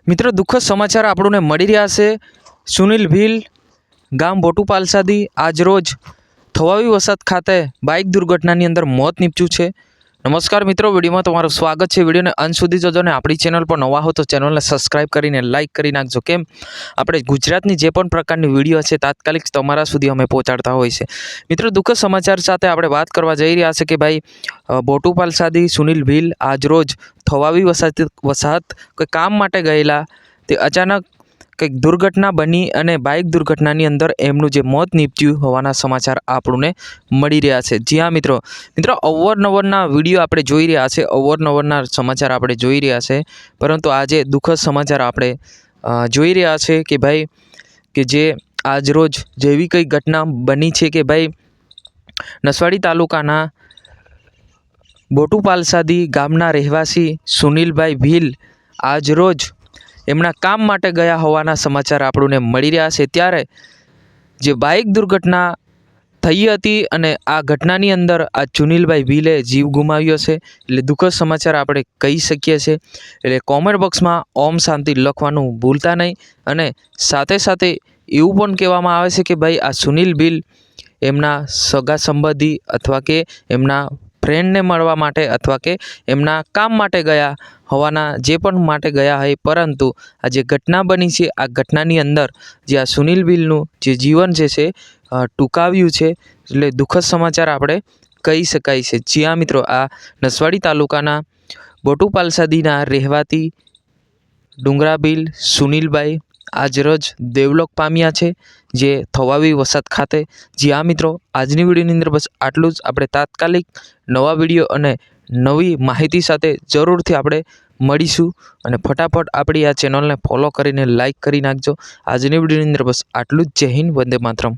મિત્રો દુઃખદ સમાચાર આપણને મળી રહ્યા છે। સુનિલ ભીલ ગામ બોટુ પાલસાદી આજરોજ થવાવી વસાહત ખાતે બાઇક દુર્ઘટનાની અંદર મોત નીપજ્યું છે। નમસ્કાર મિત્રો, વિડીયોમાં તમારું સ્વાગત છે। વિડીયોને અંત સુધી જોજો ને આપણી ચેનલ પર નવા હો તો ચેનલને સબસ્ક્રાઇબ કરીને લાઇક કરી નાખજો। કેમ આપણે ગુજરાતની જે પણ પ્રકારની વિડીયો છે તાત્કાલિક તમારા સુધી અમે પહોંચાડતા હોય છે। મિત્રો દુઃખદ સમાચાર સાથે આપણે વાત કરવા જઈ રહ્યા છે કે ભાઈ બોટુ પાલસાદી સુનિલ ભીલ આજરોજ થવાવી વસાહત કોઈ કામ માટે ગયેલા તે અચાનક કંઈક દુર્ઘટના બની અને બાઇક દુર્ઘટનાની અંદર એમનું જે મોત નીપજ્યું હોવાના સમાચાર આપણને મળી રહ્યા છે। જી હા મિત્રો અવરનવરના વિડીયો આપણે જોઈ રહ્યા છે, અવરનવરના સમાચાર આપણે જોઈ રહ્યા છે, પરંતુ આજે દુઃખદ સમાચાર આપણે જોઈ રહ્યા છે કે ભાઈ કે જે આજરોજ જેવી કંઈ ઘટના બની છે કે ભાઈ નસવાડી તાલુકાના બોટુ પાલસાદી ગામના રહેવાસી સુનિલભાઈ ભીલ આજરોજ એમના કામ માટે ગયા હોવાના સમાચાર આપણને મળી રહ્યા છે। ત્યારે જે બાઇક દુર્ઘટના થઈ હતી અને આ ઘટનાની અંદર આ સુનિલભાઈ ભીલે જીવ ગુમાવ્યો છે, એટલે દુઃખદ સમાચાર આપણે કહી શકીએ છીએ। એટલે કોમેન્ટ બોક્સમાં ઓમ શાંતિ લખવાનું ભૂલતા નહીં અને સાથે સાથે એવું પણ કહેવામાં આવે છે કે ભાઈ આ સુનિલ ભીલ એમના સગા સંબંધી અથવા કે એમના ફ્રેન્ડને મળવા માટે અથવા કે એમના કામ માટે ગયા હોવાના જે પણ માટે ગયા હોય, પરંતુ આ જે ઘટના બની છે આ ઘટનાની અંદર જે આ સુનિલ ભીલનું જે જીવન જે છે ટૂંકાવ્યું છે, એટલે દુઃખદ સમાચાર આપણે કહી શકાય છે। જી હા મિત્રો, આ નસવાડી તાલુકાના બોટુ પાલસાદીના રહેવાતી ડુંગરાભીલ સુનિલભાઈ આજરોજ દેવલોક પામ્યા છે, જે થવાવી વસાહત ખાતે। જી હા મિત્રો, આજની વિડીયોની અંદર બસ આટલું જ। આપણે તાત્કાલિક નવા વિડીયો અને નવી માહિતી સાથે જરૂરથી આપણે મળીશું અને ફટાફટ આપણી આ ચેનલને ફોલો કરીને લાઇક કરી નાખજો। આજની વિડીયોની અંદર બસ આટલું જ। જય હિન્દ, વંદે માતરમ।